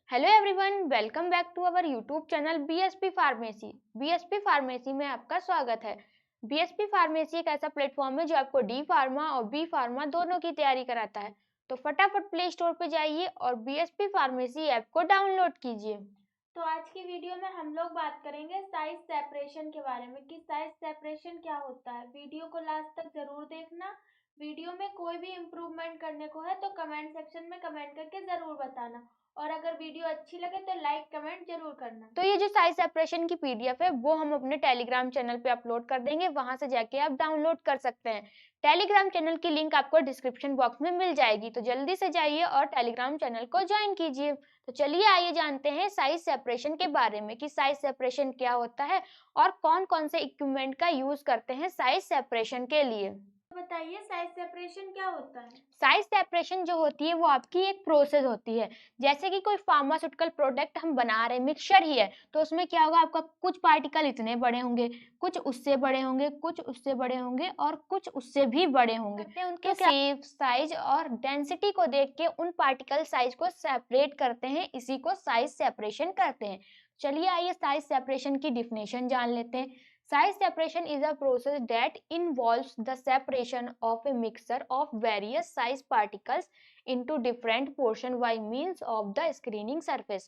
Hello everyone, welcome back to our YouTube channel BSP pharmacy. BSP pharmacy में आपका स्वागत है। बीएसपी फार्मेसी एक ऐसा प्लेटफॉर्म है जो आपको डी फार्मा और बी फार्मा दोनों की तैयारी कराता है। तो फटाफट प्ले स्टोर पे जाइए और बीएसपी फार्मेसी ऐप को डाउनलोड कीजिए। तो आज की वीडियो में हम लोग बात करेंगे साइज सेपरेशन के बारे में कि साइज सेपरेशन क्या होता है। वीडियो को लास्ट तक जरूर देखना। वीडियो में कोई भी इम्प्रूवमेंट करने को है तो कमेंट सेक्शन में कमेंट करके जरूर बताना, और अगर वीडियो अच्छी लगे तो लाइक कमेंट जरूर करना। तो ये जो साइज सेपरेशन की पीडीएफ है वो हम अपने टेलीग्राम चैनल पे अपलोड कर देंगे, वहां से जाके आप डाउनलोड कर सकते हैं। टेलीग्राम चैनल की लिंक आपको डिस्क्रिप्शन बॉक्स में मिल जाएगी, तो जल्दी से जाइए और टेलीग्राम चैनल को ज्वाइन कीजिए। तो चलिए आइए जानते हैं साइज सेपरेशन के बारे में कि साइज सेपरेशन क्या होता है और कौन कौन से इक्विपमेंट का यूज करते हैं साइज सेपरेशन के लिए। बताइए साइज सेपरेशन क्या होता है। साइज सेपरेशन जो होती है वो आपकी एक प्रोसेस होती है। जैसे कि कोई फार्मास्यूटिकल प्रोडक्ट हम बना रहे हैं, मिक्सचर ही है, तो उसमें क्या होगा, आपका कुछ पार्टिकल इतने बड़े होंगे, कुछ उससे बड़े होंगे, कुछ उससे बड़े होंगे और कुछ उससे भी बड़े होंगे। उनके शेप, साइज और डेंसिटी को देख के उन पार्टिकल साइज को सेपरेट करते हैं, इसी को साइज सेपरेशन कहते हैं। चलिए आइए साइज सेपरेशन की डिफिनेशन जान लेते हैं। Size separation is a process that involves the separation of a mixture of various size particles into different portions by means of the screening surface.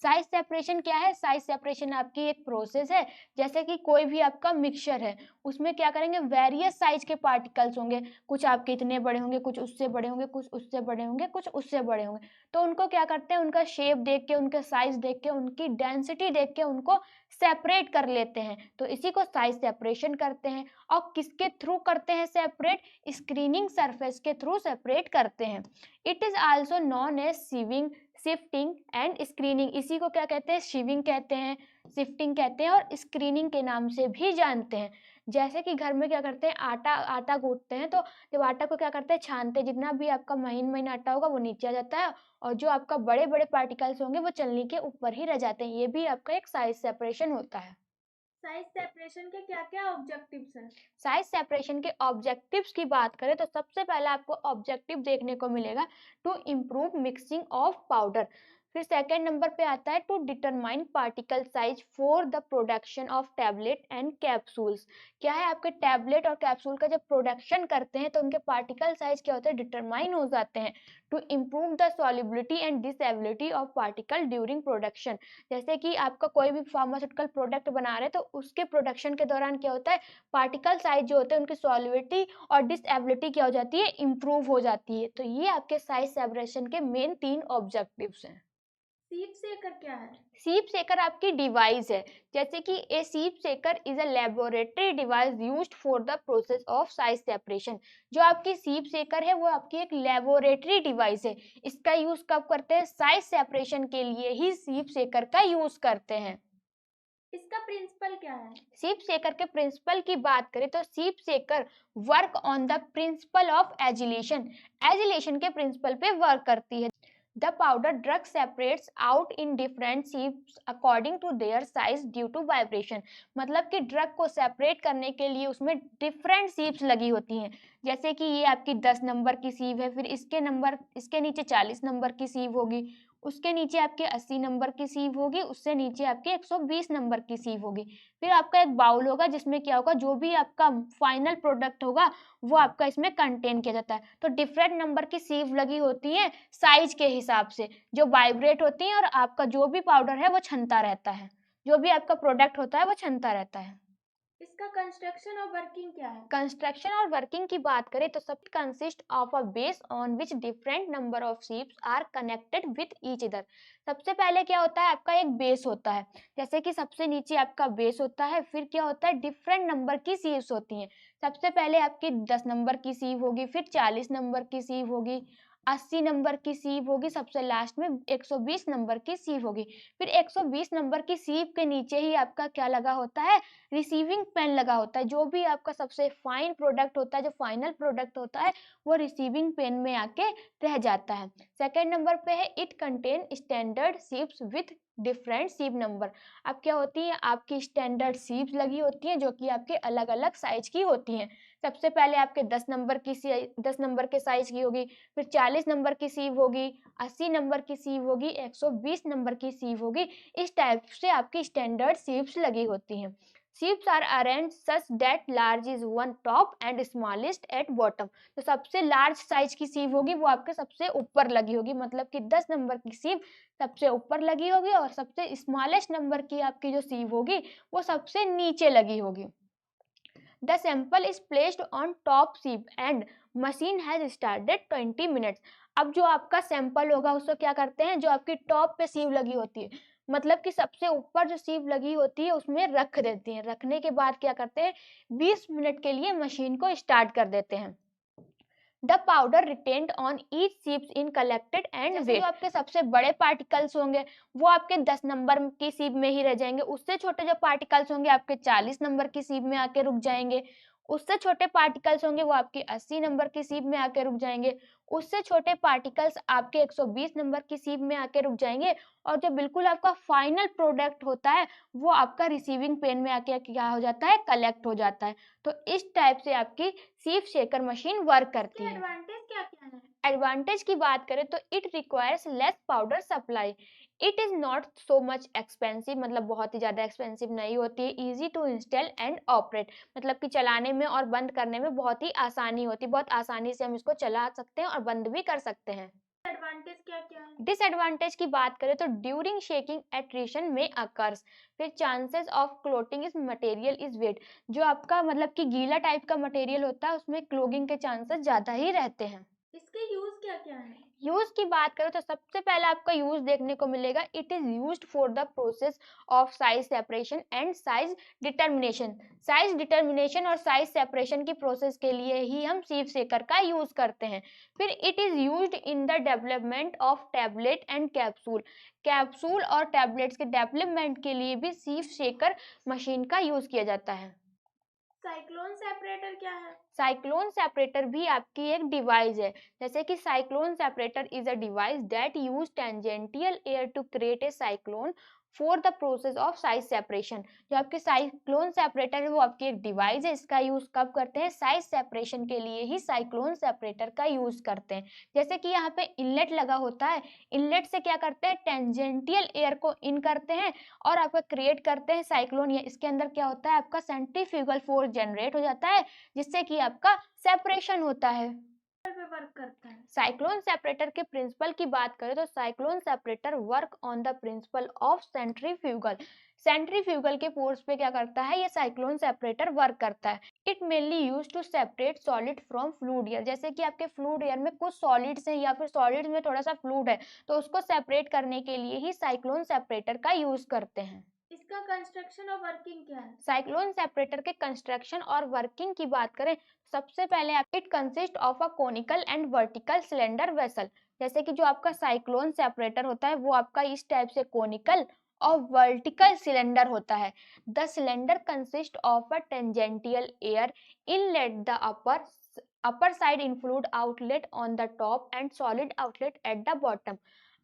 Size separation क्या है? साइज सेपरेशन आपकी एक process है। जैसे कि कोई भी आपका मिक्सचर है, उसमें क्या करेंगे, वेरियस साइज के पार्टिकल्स होंगे, कुछ आपके इतने बड़े होंगे, कुछ उससे बड़े होंगे, कुछ उससे बड़े होंगे, कुछ उससे बड़े होंगे। तो उनको क्या करते हैं, उनका शेप देख के, उनका साइज देख के, उनकी डेंसिटी देख के उनको सेपरेट कर लेते हैं, तो इसी को साइज सेपरेशन करते हैं। और किसके थ्रू करते हैं सेपरेट? स्क्रीनिंग सरफेस के थ्रू सेपरेट करते हैं। It is also known as sieving, sifting and screening. इसी को क्या कहते हैं? शिविंग कहते हैं, शिफ्टिंग कहते हैं और स्क्रीनिंग के नाम से भी जानते हैं। जैसे कि घर में क्या करते हैं, आटा आटा गूंथते हैं, तो जब आटा को क्या करते हैं, छानते हैं, जितना भी आपका महीन महीन आटा होगा वो नीचे आ जाता है और जो आपका बड़े बड़े पार्टिकल्स होंगे वो चलनी के ऊपर ही रह जाते हैं। ये भी आपका एक साइज सेपरेशन होता है। साइज सेपरेशन के क्या क्या ऑब्जेक्टिव्स हैं। साइज सेपरेशन के ऑब्जेक्टिव्स की बात करें तो सबसे पहले आपको ऑब्जेक्टिव देखने को मिलेगा to improve mixing of powder. फिर सेकेंड नंबर पे आता है to determine particle size for the production of tablet and capsules. क्या है, आपके टैबलेट और कैप्सूल का जब प्रोडक्शन करते हैं तो उनके पार्टिकल साइज क्या होते हैं, डिटरमाइन हो जाते हैं। To improve the solubility and disability of particle during production. जैसे कि आपका कोई भी फार्मास्यूटिकल प्रोडक्ट बना रहे हैं तो उसके प्रोडक्शन के दौरान क्या होता है, पार्टिकल साइज जो होते हैं उनकी सॉल्युबिलिटी और डिसेबिलिटी क्या हो जाती है, इंप्रूव हो जाती है। तो ये आपके साइज सेपरेशन के मेन 3 ऑब्जेक्टिव्स हैं। सीप सेकर क्या है। सीप सेकर आपकी डिवाइस है। जैसे कि ए सीप सेकर is a laboratory device used for the process of size separation. जो आपकी सीप सेकर है वो आपकी एक लेबोरेटरी डिवाइस है। इसका यूज कब करते हैं? साइज सेपरेशन के लिए ही सीप सेकर का यूज करते हैं। इसका प्रिंसिपल क्या है। सीप सेकर के प्रिंसिपल की बात करें तो sieve shaker work on the principle of agitation. Agitation के प्रिंसिपल पे वर्क करती है। The powder drug separates out in different सीप्स according to their size due to vibration. मतलब कि ड्रग को सेपरेट करने के लिए उसमें डिफरेंट सीप्स लगी होती हैं। जैसे कि ये आपकी 10 नंबर की सीप है, फिर इसके नीचे 40 नंबर की सीप होगी, उसके नीचे आपके 80 नंबर की सीप होगी, उससे नीचे आपके 120 नंबर की सीप होगी। फिर आपका एक बाउल होगा जिसमें क्या होगा, जो भी आपका फाइनल प्रोडक्ट होगा वो आपका इसमें कंटेन किया जाता है। तो डिफरेंट नंबर की सीप लगी होती है साइज के हिसाब से, जो वाइब्रेट होती है और आपका जो भी पाउडर है वो छनता रहता है, जो भी आपका प्रोडक्ट होता है वो छनता रहता है। इसका कंस्ट्रक्शन और वर्किंग क्या है। कंस्ट्रक्शन और वर्किंग की बात करें तो सब consist of a base on which different number of शीप्स are connected with each other. सबसे पहले क्या होता है, आपका एक बेस होता है। जैसे कि सबसे नीचे आपका बेस होता है, फिर क्या होता है, डिफरेंट नंबर की शीप्स होती हैं। सबसे पहले आपकी 10 नंबर की शीप होगी, फिर 40 नंबर की शीप होगी, 80 नंबर की सीप होगी, सबसे लास्ट में 120 नंबर की सीप होगी। फिर 120 नंबर की सीप के नीचे ही आपका क्या लगा होता है, रिसीविंग पेन लगा होता है। जो भी आपका सबसे फाइन प्रोडक्ट होता है, जो फाइनल प्रोडक्ट होता है, वो रिसीविंग पेन में आके रह जाता है। सेकेंड नंबर पे है इट कंटेन स्टैंडर्ड सीप्स विथ डिफरेंट सीप नंबर। अब क्या होती है, आपकी स्टैंडर्ड सीप्स लगी होती हैं जो कि आपके अलग अलग साइज की होती हैं। सबसे पहले आपके 10 नंबर के साइज की होगी, फिर 40 नंबर की सीव होगी, 80 नंबर की सीव होगी, 120 नंबर की सीव होगी। इस टाइप से आपकी स्टैंडर्ड सीव्स लगी होती हैं। Sieves are arranged such that large is on top and smallest at bottom. तो सबसे लार्ज साइज की सीव होगी वो आपके सबसे ऊपर लगी होगी, मतलब कि 10 नंबर की सीव सबसे ऊपर लगी होगी और सबसे स्मॉलेस्ट नंबर की आपकी जो सीव होगी वो सबसे नीचे लगी होगी। The sample is placed on top sieve and machine has started 20 minutes. अब जो आपका सैंपल होगा उसको क्या करते हैं, जो आपकी टॉप पे सीव लगी होती है, मतलब कि सबसे ऊपर जो सीव लगी होती है उसमें रख देती हैं। रखने के बाद क्या करते हैं, 20 मिनट के लिए मशीन को स्टार्ट कर देते हैं। The powder retained on each sieves in collected and weighed. जो आपके सबसे बड़े पार्टिकल्स होंगे वो आपके 10 नंबर की सीव में ही रह जाएंगे। उससे छोटे जो पार्टिकल्स होंगे आपके 40 नंबर की सीव में आके रुक जाएंगे। उससे छोटे पार्टिकल्स होंगे वो आपकी 80 नंबर की सीव में आके रुक जाएंगे। उससे छोटे पार्टिकल्स आपके 120 नंबर की सीव में आके रुक जाएंगे। और जो बिल्कुल आपका फाइनल प्रोडक्ट होता है वो आपका रिसीविंग पेन में आके क्या हो जाता है, कलेक्ट हो जाता है। तो इस टाइप से आपकी सीव शेकर मशीन वर्क करती है। एडवांटेज क्या क्या है? एडवांटेज की बात करें तो it requires less powder supply, it is not so much expensive, मतलब बहुत ही ज़्यादा एक्सपेंसिव नहीं होती है। Easy to install and operate, मतलब कि चलाने में और बंद करने में बहुत ही आसानी होती है। बहुत आसानी से हम इसको चला सकते हैं और बंद भी कर सकते हैं। एडवांटेज क्या क्या है? डिसएडवांटेज की बात करें तो ड्यूरिंग शेकिंग एट्रिशन में अकर्स, फिर chances of clotting is material is wet. जो आपका मतलब कि गीला टाइप का मटेरियल होता है उसमें क्लोगिंग के चांसेस ज़्यादा ही रहते हैं। इसके यूज क्या क्या है? यूज की बात करें तो सबसे पहले आपका यूज देखने को मिलेगा, it is used for the process of size separation and size determination. Size determination और साइज सेपरेशन की प्रोसेस के लिए ही हम सीव शेकर का यूज करते हैं। फिर it is used in the development of tablet and capsule. Capsule और टैबलेट्स के डेवलपमेंट के लिए भी सीव शेकर मशीन का यूज किया जाता है। साइक्लोन सेपरेटर क्या है? साइक्लोन सेपरेटर भी आपकी एक डिवाइस है। जैसे कि cyclone separator is a device that use tangential air to create a cyclone for the process of size separation. जो आपके साइक्लोन सेपरेटर है वो आपकी एक डिवाइस है। इसका यूज कब करते हैं, साइज सेपरेशन के लिए ही साइक्लोन सेपरेटर का यूज करते हैं। जैसे कि यहाँ पे इनलेट लगा होता है, इनलेट से क्या करते हैं, टेंजेंटियल एयर को इन करते हैं और आपका क्रिएट करते हैं साइक्लोन। या इसके अंदर क्या होता है, आपका सेंट्रीफ्यूगल फोर्स जनरेट हो जाता है जिससे कि आपका सेपरेशन होता है। पे वर्क करता है? साइक्लोन सेपरेटर के प्रिंसिपल की बात करें तो cyclone separator work on the principle of centrifugal. Centrifugal के फोर्स पे क्या करता है, ये साइक्लोन सेपरेटर वर्क करता है। It mainly use to separate solid from fluid air. जैसे कि आपके फ्लूइड एयर में कुछ सॉलिड्स हैं या फिर सॉलिड्स में थोड़ा सा फ्लूइड है तो उसको सेपरेट करने के लिए ही साइक्लोन सेपरेटर का यूज करते हैं। इसका कंस्ट्रक्शन और वर्किंग क्या है? साइक्लोन सेपरेटर के कंस्ट्रक्शन और वर्किंग की बात करें, सबसे पहले it consist of a conical and vertical cylinder vessel. जैसे कि जो आपका साइक्लोन सेपरेटर होता है वो आपका इस टाइप से कोनिकल और वर्टिकल सिलेंडर होता है। The cylinder consist of a tangential air inlet the upper side include outlet on the top and solid outlet at the bottom.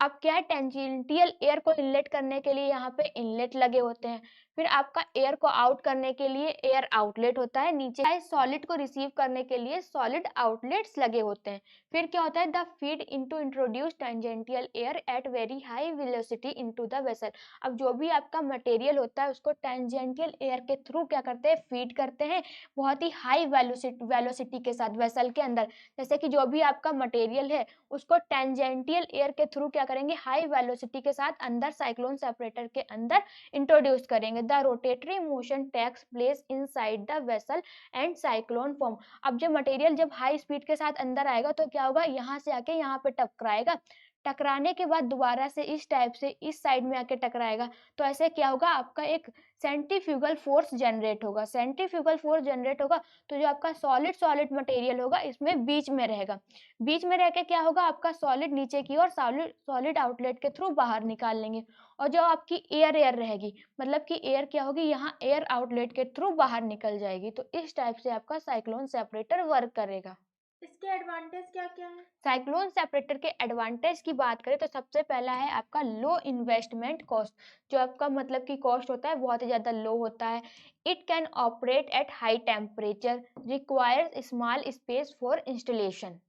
अब क्या है, टेंजेंटियल एयर को इनलेट करने के लिए यहाँ पे इनलेट लगे होते हैं। फिर आपका एयर को आउट करने के लिए एयर आउटलेट होता है, नीचे सॉलिड को रिसीव करने के लिए सॉलिड आउटलेट्स लगे होते हैं। फिर क्या होता है, the feed into introduce tangential air at very high velocity into the vessel. अब जो भी आपका मटेरियल होता है उसको टेंजेंटियल एयर के थ्रू क्या करते हैं, फीड करते हैं बहुत ही हाई वेलोसिटी के साथ वेसल के अंदर। जैसे कि जो भी आपका मटेरियल है उसको टेंजेंटियल एयर के थ्रू क्या करेंगे, हाई वेलोसिटी के साथ अंदर साइक्लोन सेपरेटर के अंदर इंट्रोड्यूस करेंगे। The rotatory motion takes place inside the vessel and cyclone form. अब जो मटेरियल जब हाई स्पीड के साथ अंदर आएगा तो क्या होगा, यहाँ से आके यहाँ पे टकराएगा। टकराने के बाद दोबारा से इस टाइप से इस साइड में आके टकराएगा। तो ऐसे क्या होगा, आपका एक सेंट्रीफ्यूगल फोर्स जनरेट होगा। सेंट्रीफ्यूगल फोर्स जनरेट होगा तो जो आपका सॉलिड सॉलिड मटेरियल होगा इसमें बीच में रहेगा। बीच में रह के क्या होगा, आपका सॉलिड नीचे की ओर सॉलिड सॉलिड आउटलेट के थ्रू बाहर निकाल लेंगे। और जो आपकी एयर एयर रहेगी, मतलब कि एयर क्या होगी, यहाँ एयर आउटलेट के थ्रू बाहर निकल जाएगी। तो इस टाइप से आपका साइक्लोन सेपरेटर वर्क करेगा। इसके एडवांटेज क्या क्या है? साइक्लोन सेपरेटर के एडवांटेज की बात करें तो सबसे पहला है आपका लो इन्वेस्टमेंट कॉस्ट। जो आपका मतलब कि कॉस्ट होता है बहुत ही ज़्यादा लो होता है। It can operate at high temperature, requires small space for installation.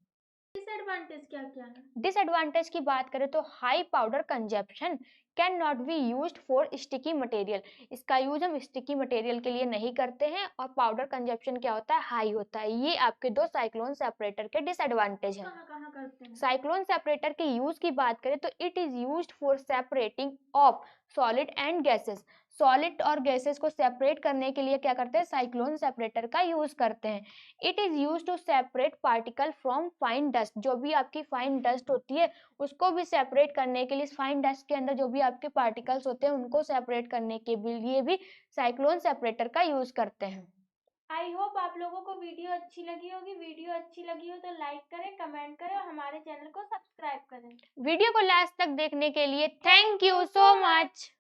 Disadvantage क्या क्या है? डिसएडवांटेज की बात करें तो high powder consumption, can not be used for sticky material. इसका यूज हम स्टिकी मटेरियल के लिए नहीं करते हैं, और पाउडर कंजप्शन क्या होता है, हाई होता है। ये आपके दो साइक्लोन सेपरेटर के डिसएडवांटेज हैं। कहाँ कहाँ करते हैं? साइक्लोन सेपरेटर के यूज की बात करें तो it is used for separating of solid and gases. Solid और गैसेस को सेपरेट करने के लिए क्या करते हैं, साइक्लोन सेपरेटर का यूज करते हैं। It is used to separate particle from fine dust. जो भी आपकी फाइन डस्ट होती है उसको भी सेपरेट करने के लिए, फाइन डस्ट के अंदर जो भी आपके पार्टिकल्स होते हैं उनको सेपरेट करने के लिए भी साइक्लोन सेपरेटर का यूज करते हैं। आई होप आप लोगों को वीडियो अच्छी लगी होगी। वीडियो अच्छी लगी हो तो लाइक करें, कमेंट करें और हमारे चैनल को सब्सक्राइब करें। वीडियो को लास्ट तक देखने के लिए थैंक यू सो मच।